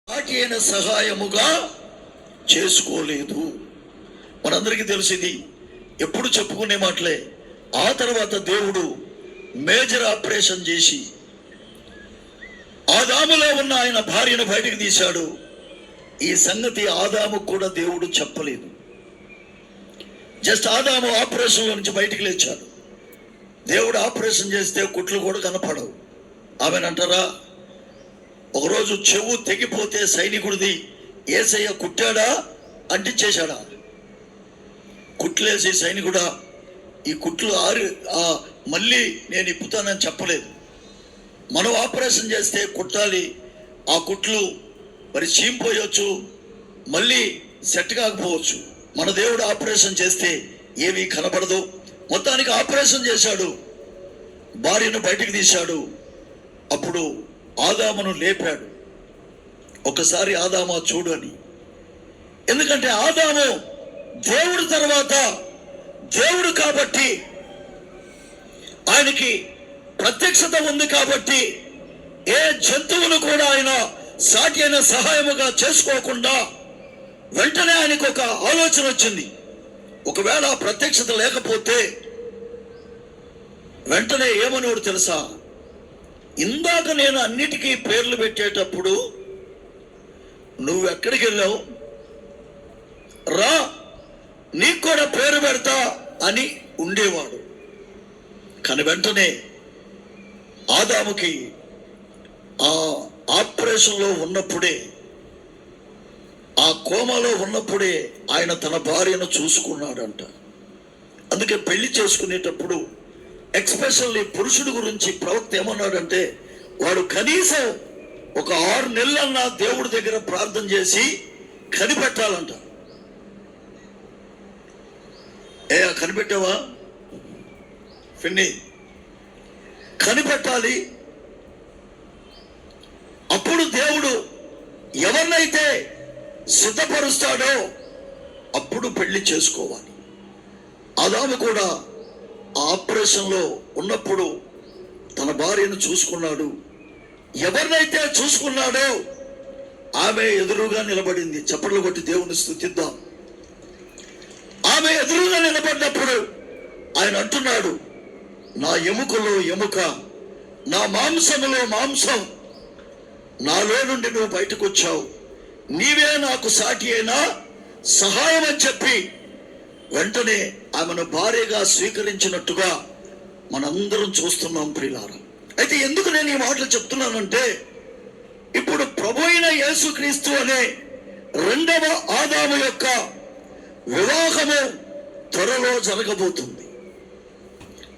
సాటి అయిన సహాయముగా చేసుకోలేదు. మనందరికీ తెలిసింది, ఎప్పుడు చెప్పుకునే మాటలే. ఆ తర్వాత దేవుడు మేజర్ ఆపరేషన్ చేసి ఆదాములో ఉన్న ఆయన భార్యను బయటకు తీశాడు. ఈ సంగతి ఆదాముకు కూడా దేవుడు చెప్పలేదు. జస్ట్ ఆదాము ఆపరేషన్లో నుంచి బయటికి లేచాడు. దేవుడు ఆపరేషన్ చేస్తే కుట్లు కూడా కనపడవు. ఆమెనంటారా, ఒకరోజు చెవు తెగిపోతే సైనికుడిది ఏసయ్య కుట్టాడా అంటించేశాడా? కుట్లేసి సైనికుడా ఈ కుట్లు మళ్ళీ నేను ఇప్పుతానని చెప్పలేదు. మనం ఆపరేషన్ చేస్తే కుట్టాలి, ఆ కుట్లు మరి చీంపోయొచ్చు, మళ్ళీ సెట్ కాకపోవచ్చు. మన దేవుడు ఆపరేషన్ చేస్తే ఏమీ కనపడదు. మొత్తానికి ఆపరేషన్ చేశాడు, భార్యను బయటికి తీశాడు. అప్పుడు ఆదామును లేపాడు. ఒకసారి ఆదామా చూడు అని. ఎందుకంటే ఆదాము దేవుడు తర్వాత దేవుడు కాబట్టి, ఆయనకి ప్రత్యక్షత ఉంది కాబట్టి ఏ జంతువును కూడా ఆయన సాటి అయిన సహాయముగా చేసుకోకుండా వెంటనే ఆయనకు ఒక ఆలోచన వచ్చింది. ఒకవేళ ప్రత్యక్షత లేకపోతే వెంటనే ఏమనోడు తెలుసా, ఇందాక నేను అన్నిటికీ పేర్లు పెట్టేటప్పుడు నువ్వు ఎక్కడికి వెళ్ళావు, రా నీకు కూడా పేరు పెడతా అని ఉండేవాడు. కానీ వెంటనే ఆదాముకి ఆ ఆపరేషన్లో ఉన్నప్పుడే, ఆ కోమాలో ఉన్నప్పుడే ఆయన తన భార్యను చూసుకున్నాడంట. అందుకే పెళ్లి చేసుకునేటప్పుడు ఎక్స్పెషల్లీ పురుషుడు గురించి ప్రవక్త ఏమన్నాడంటే, వాడు కనీసం ఒక 6 నెలలన్నా దేవుడి దగ్గర ప్రార్థన చేసి కనిపెట్టాలంట. కనిపెట్టావా ఫిన్ని? కనిపెట్టాలి. అప్పుడు దేవుడు ఎవరినైతే సిద్ధపరుస్తాడో అప్పుడు పెళ్లి చేసుకోవాలి. ఆదాము కూడా ఆపరేషన్లో ఉన్నప్పుడు తన భార్యను చూసుకున్నాడు. ఎవరినైతే చూసుకున్నాడో ఆమె ఎదురుగా నిలబడింది. చప్పట్లు కొట్టి దేవుని స్తుతిద్దాం. ఆమె ఎదురుగా నిలబడినప్పుడు ఆయన అంటున్నాడు, నా ఎముకలో ఎముక, నా మాంసములో మాంసం, నాలో నుండి నువ్వు బయటకు వచ్చావు, నీవే నాకు సాటి అయినా సహాయం అని చెప్పి వెంటనే ఆమెను భార్యగా స్వీకరించినట్టుగా మనందరం చూస్తున్నాం ప్రియులారా. అయితే ఎందుకు నేను ఈ మాటలు చెప్తున్నానంటే, ఇప్పుడు ప్రభు అయిన యేసుక్రీస్తు అనే 2వ ఆదాము యొక్క వివాహము త్వరలో జరగబోతుంది.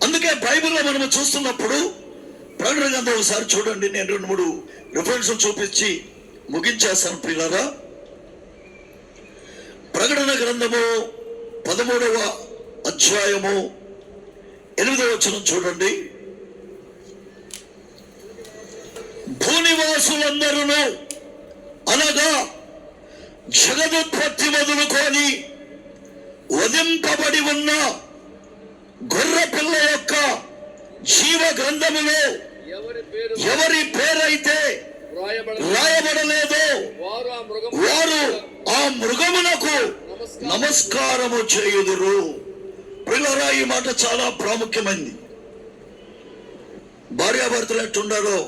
అందుకే బైబిల్లో మనము చూస్తున్నప్పుడు ప్రకటన గ్రంథం ఒకసారి చూడండి. నేను 2-3 రిఫరెన్స్ చూపించి ముగించేస్తాను ప్రియులారా. ప్రకటన గ్రంథము 13వ అధ్యాయము 8వ వచనం చూడండి. భూనివాసులందరూ అనగా జగదుత్పత్తి మొదలుకొని వధింపబడి ఉన్న గొర్రె పిల్ల యొక్క జీవ గ్రంథములో ఎవరి పేరైతే రాయబడలేదో వారు ఆ మృగమునకు నమస్కారము చేయుదురు. పిల్లరా, ఈ మాట చాలా ప్రాముఖ్యమైనది. భార్యాభర్తలు ఎట్టుండారో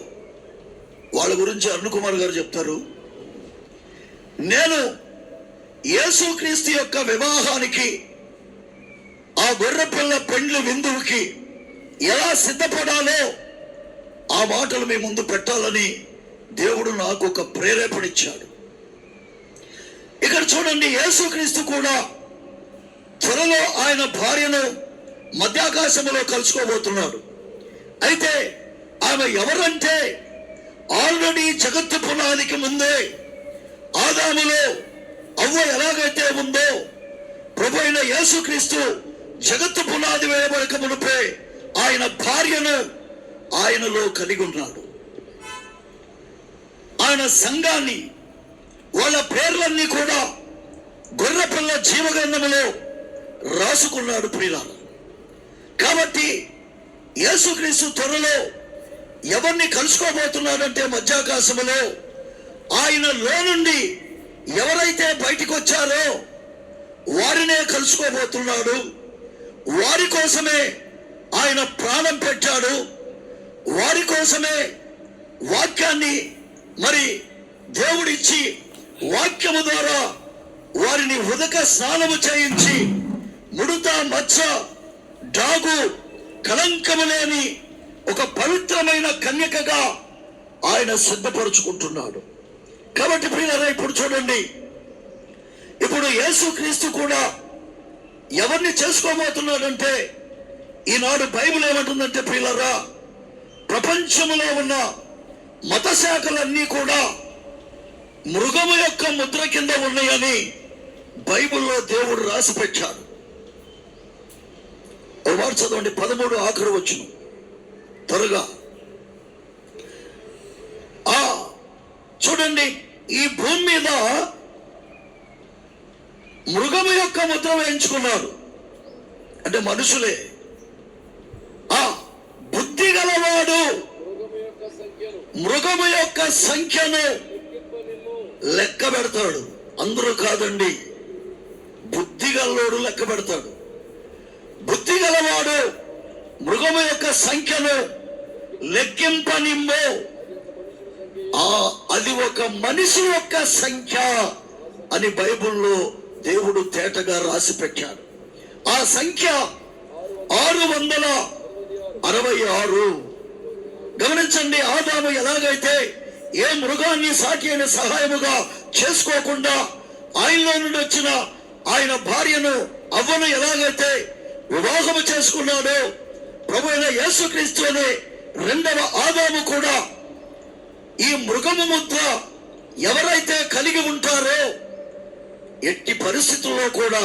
వాళ్ళ గురించి అరుణ్ కుమార్ గారు చెప్తారు. నేను యేసుక్రీస్తు యొక్క వివాహానికి, ఆ గొర్రెపిల్ల పెండ్లి విందువుకి ఎలా సిద్ధపడాలో ఆ మాటలు మీ ముందు పెట్టాలని దేవుడు నాకు ఒక ప్రేరేపణ ఇచ్చాడు. ఇక్కడ చూడండి, యేసుక్రీస్తు కూడా త్వరలో ఆయన భార్యను మధ్యాకాశములో కలుసుకోబోతున్నాడు. అయితే ఆమె ఎవరంటే, ఆల్రెడీ జగత్తు పునాదికి ముందే ఆదాములో అవ్వ ఎలాగైతే ఉందో, ప్రభు అయిన యేసుక్రీస్తు జగత్తు పునాది వేయబడక మునుపే ఆయన భార్యను ఆయనలో కలిగి ఉన్నాడు. ఆయన సంఘాన్ని, వాళ్ళ పేర్లన్నీ కూడా గొర్రెపిల్ల జీవగ్రంథములో రాసుకున్నాడు ప్రియులారా. కాబట్టి యేసుక్రీస్తు త్వరలో ఎవరిని కలుసుకోబోతున్నాడంటే మధ్యాకాశములో ఆయనలో నుండి ఎవరైతే బయటికి వచ్చారో వారినే కలుసుకోబోతున్నాడు. వారి కోసమే ఆయన ప్రాణం పెట్టాడు. వారి కోసమే వాక్యాన్ని మరి దేవుడిచ్చి వాక్యము ద్వారా వారిని ఉదక స్నానము చేయించి ముడత మచ్చ డాగు కళంకము లేని ఒక పవిత్రమైన కన్యకగా ఆయన సిద్ధపరుచుకుంటున్నాడు. కాబట్టి ప్రియులారా, ఇప్పుడు చూడండి, ఇప్పుడు యేసుక్రీస్తు కూడా ఎవరిని చేసుకోబోతున్నాడంటే, ఈనాడు బైబిల్ ఏమంటుందంటే ప్రియులారా, ప్రపంచంలో ఉన్న మత శాఖలన్నీ కూడా మృగము యొక్క ముద్ర కింద ఉన్నాయని బైబిల్లో దేవుడు రాసి పెట్టాడు. ఒక మాట చదవండి, 13 ఆఖరు వచ్చును త్వరగా. చూడండి, ఈ భూమి మీద మృగము యొక్క ముద్ర వేయించుకున్నారు అంటే మనుషులే. బుద్ధి గలవాడు మృగము యొక్క సంఖ్యను లెక్క పెడతాడు. అందరూ కాదండి, బుద్ధి గలవాడు లెక్క పెడతాడు. బుద్ధి గలవాడు మృగము యొక్క సంఖ్యను లెక్కింపనిమ్ము. అది ఒక మనిషి యొక్క సంఖ్య అని బైబిల్లో దేవుడు తేటగా రాసి పెట్టాడు. ఆ సంఖ్య 666. గమనించండి, ఆదాము ఎలాగైతే ఏ మృగాన్ని సాటి అయిన సహాయముగా చేసుకోకుండా ఆయనలో నుండి వచ్చిన ఆయన భార్యను అవ్వను ఎలాగైతే వివాహము చేసుకున్నాడో, ప్రభు అయిన యేసుక్రీస్తు అనే రెండవ ఆదాము కూడా ఈ మృగము ముద్ర ఎవరైతే కలిగి ఉంటారో ఎట్టి పరిస్థితుల్లో కూడా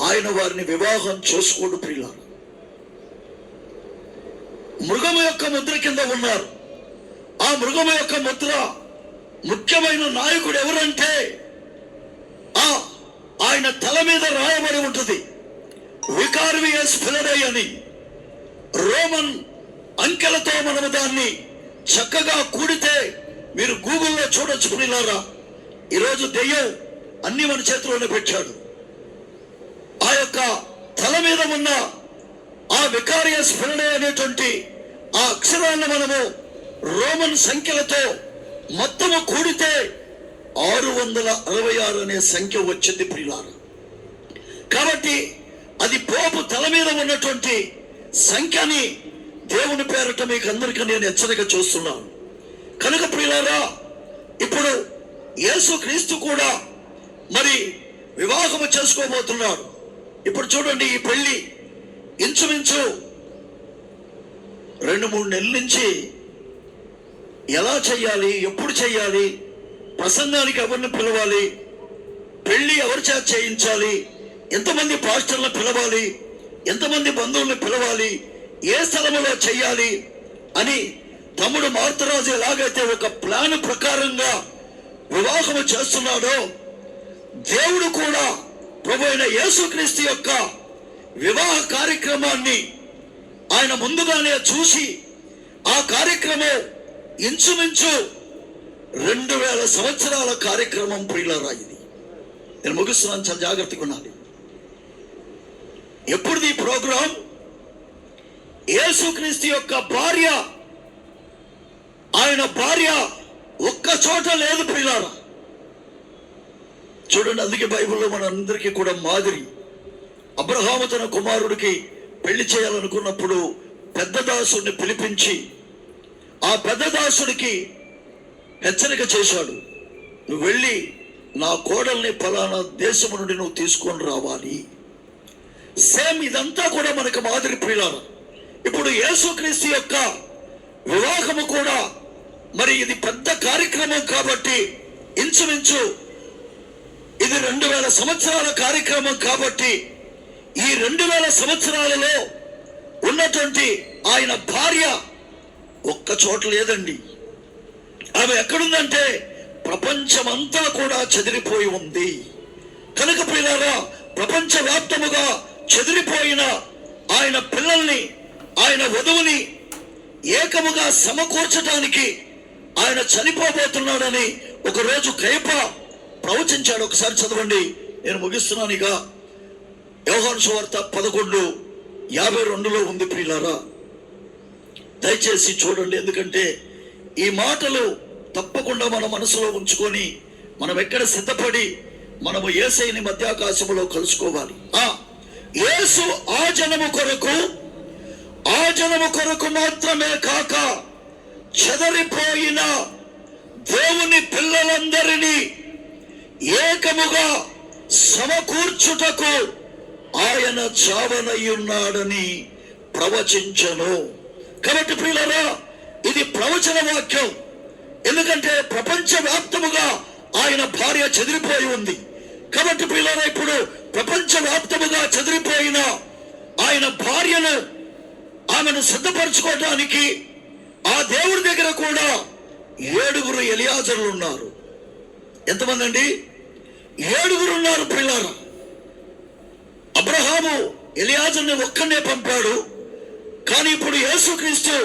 ఆయన వారిని వివాహం చేసుకోడు. ప్రియులారా, మృగము యొక్క ముద్ర కింద ఉన్నారు. ఆ మృగము యొక్క ముద్ర ముఖ్యమైన నాయకుడు ఎవరంటే ఆయన తల మీద రాయబడి ఉంటుంది వికార్వియస్ ఫిలడై అని. రోమన్ అంకెలతో మనము దాన్ని చక్కగా కూడితే మీరు గూగుల్లో చూడొచ్చు. ప్రియులారా, ఈరోజు దెయ్యం అన్ని మన చేతిలోనే పెట్టాడు. ఆ యొక్క తల మీద ఉన్న ఆ వికారియస్ ఫిలడై అనేటువంటి ఆ అక్షరాలను మనము రోమన్ సంఖ్యలతో మొత్తము కూడితే 666 అనే సంఖ్య వచ్చింది ప్రియులారా. కాబట్టి అది పోపు తల మీద ఉన్నటువంటి సంఖ్యని దేవుని పేరట మీకు అందరికీ నేను హెచ్చరిక చూస్తున్నాను. కనుక ప్రియులారా, ఇప్పుడు యేసుక్రీస్తు కూడా మరి వివాహము చేసుకోబోతున్నాడు. ఇప్పుడు చూడండి, ఈ పెళ్లి ఇంచుమించు 2-3 నెలల నుంచి ఎలా చేయాలి, ఎప్పుడు చేయాలి, ప్రసంగానికి ఎవరిని పిలవాలి, పెళ్లి ఎవరి చేత చేయించాలి, ఎంతమంది పాస్టర్లను పిలవాలి, ఎంతమంది బంధువులను పిలవాలి, ఏ స్థలంలో చేయాలి అని తమ్ముడు మార్తరాజు ఎలాగైతే ఒక ప్లాన్ ప్రకారంగా వివాహము చేస్తున్నాడో, దేవుడు కూడా ప్రభు అయిన యేసుక్రీస్తు యొక్క వివాహ కార్యక్రమాన్ని ఆయన ముందుగానే చూసి ఆ కార్యక్రమం ఇంచుమించు 2000 సంవత్సరాల కార్యక్రమం ప్రియులారా. ఇది నేను ముగిస్తున్నాను, చాలా జాగ్రత్తగా ఉండాలి. ఎప్పుడుది ఈ ప్రోగ్రాం? యేసుక్రీస్తు యొక్క భార్య, ఆయన భార్య ఒక్క చోట లేదు ప్రియులారా. చూడండి, అందుకే బైబిల్లో మన అందరికీ కూడా మాదిరి. అబ్రహాము తన కుమారుడికి పెళ్లి చేయాలనుకున్నప్పుడు పెద్ద దాసుడిని పిలిపించి ఆ పెద్ద దాసుడికి హెచ్చరిక చేశాడు, నువ్వు వెళ్ళి నా కోడల్ని ఫలానా దేశం నుండి నువ్వు తీసుకొని రావాలి. సేమ్ ఇదంతా కూడా మనకు మాదిరి ప్రియులారా. ఇప్పుడు యేసుక్రీస్తు యొక్క వివాహము కూడా మరి ఇది పెద్ద కార్యక్రమం కాబట్టి ఇంచుమించు ఇది 2000 సంవత్సరాల కార్యక్రమం కాబట్టి ఈ 2000 సంవత్సరాలలో ఉన్నటువంటి ఆయన భార్య ఒక్క చోట లేదండి. ఆమె ఎక్కడుందంటే ప్రపంచమంతా కూడా చెదిరిపోయి ఉంది. కనుక ప్రియులారా, ప్రపంచవ్యాప్తముగా చెదిరిపోయిన ఆయన పిల్లల్ని, ఆయన వధువుని ఏకముగా సమకూర్చడానికి ఆయన చనిపోబోతున్నాడని ఒకరోజు కయప ప్రవచించాడు. ఒకసారి చదవండి, నేను ముగిస్తున్నాను. ఇక యోహాను సువార్త 11:52 ఉంది ప్రియులారా, దయచేసి చూడండి. ఎందుకంటే ఈ మాటలు తప్పకుండా మన మనసులో ఉంచుకొని మనం ఎక్కడ సిద్ధపడి మనము యేసయ్యని మధ్యాకాశములో కలుసుకోవాలి. యేసు ఆ జనము కొరకు మాత్రమే కాక చెదరిపోయిన దేవుని పిల్లలందరినీ ఏకముగా సమకూర్చుటకు ఆయన చావనయ్యున్నాడని ప్రవచించను. కాబట్టి ప్రియులారా, ఇది ప్రవచన వాక్యం. ఎందుకంటే ప్రపంచవ్యాప్తముగా ఆయన భార్య చెదిరిపోయి ఉంది. కాబట్టి ప్రియులారా, ఇప్పుడు ప్రపంచవ్యాప్తముగా చెదిరిపోయిన ఆయన భార్యను, ఆమెను సిద్ధపరచుకోవడానికి ఆ దేవుడి దగ్గర కూడా 7 ఎలియాజర్లు ఉన్నారు. ఎంతమంది అండి? 7 ఉన్నారు ప్రియులారా. అబ్రహాము ఎలియాజర్ని ఒక్కనే పంపాడు. కానీ ఇప్పుడు యేసుక్రీస్తు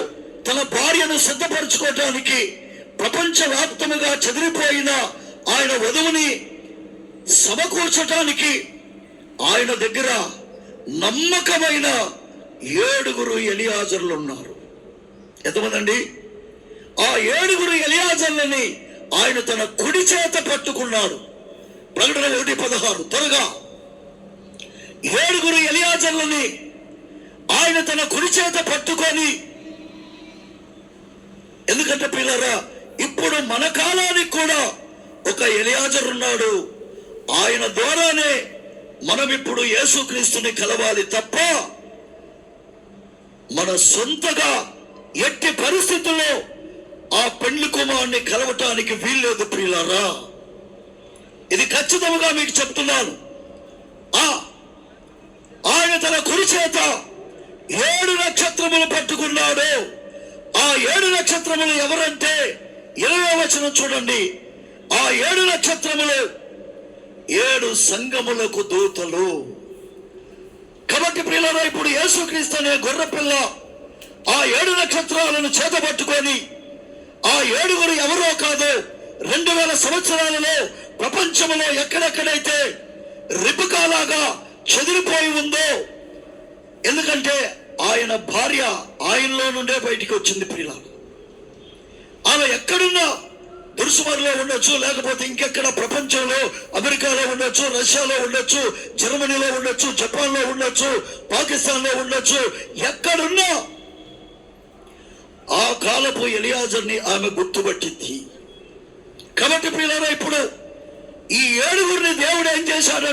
తన భార్యను సిద్ధపరచుకోవడానికి ప్రపంచవ్యాప్తముగా చెదిరిపోయిన ఆయన వధువుని సమకూర్చటానికి ఆయన దగ్గర నమ్మకమైన 7 ఎలియాజర్లు ఉన్నారు. ఎంతమంది అండి? ఆ 7 ఎలియాజర్లని ఆయన తన కుడి చేత పట్టుకున్నాడు. ప్రకటన 1:16 త్వరగా. 7 ఎలియాజర్లని ఆయన తన కుడి చేత పట్టుకొని, ఎందుకంటే పిల్లరా, ఇప్పుడు మన కాలానికి కూడా ఒక ఎలియాజర్ ఉన్నాడు. ఆయన ద్వారానే మనం ఇప్పుడు యేసుక్రీస్తుని కలవాలి తప్ప మన సొంతగా ఎట్టి పరిస్థితుల్లో ఆ పెండ్లి కుమారుని కలవటానికి వీల్లేదు ప్రియులారా. ఇది ఖచ్చితంగా మీకు చెప్తున్నాను. ఆయన తన కుడి చేత 7 నక్షత్రములు పట్టుకున్నాడు. ఆ 7 నక్షత్రములు ఎవరంటే 20వ వచనం చూడండి. ఆ 7 నక్షత్రములు 7 సంఘములకు దూతలు. కాబట్టి ప్రియులారా, ఇప్పుడు యేసుక్రీస్తు అనే గొర్రెపిల్ల ఆ 7 నక్షత్రాలను చేతబట్టుకొని, ఆ 7 ఎవరో కాదు, 2000 సంవత్సరాలలో ప్రపంచంలో ఎక్కడెక్కడైతే రిబకాలాగా చెదిరిపోయి ఉందో, ఎందుకంటే ఆయన భార్య ఆయనలో నుండే బయటికి వచ్చింది ప్రియులారా. ఆమె ఎక్కడున్నా, దుర్సుమర్లో ఉండొచ్చు, లేకపోతే ఇంకెక్కడ ప్రపంచంలో అమెరికాలో ఉండొచ్చు, రష్యాలో ఉండొచ్చు, జర్మనీలో ఉండొచ్చు, జపాన్లో ఉండొచ్చు, పాకిస్తాన్లో ఉండొచ్చు, ఎక్కడున్నా ఆ కాలపు ఎలియాజర్ని ఆమె గుర్తుపట్టింది. కాబట్టి ప్రియులారా, ఇప్పుడు ఈ 7 దేవుడు ఏం చేశాడు?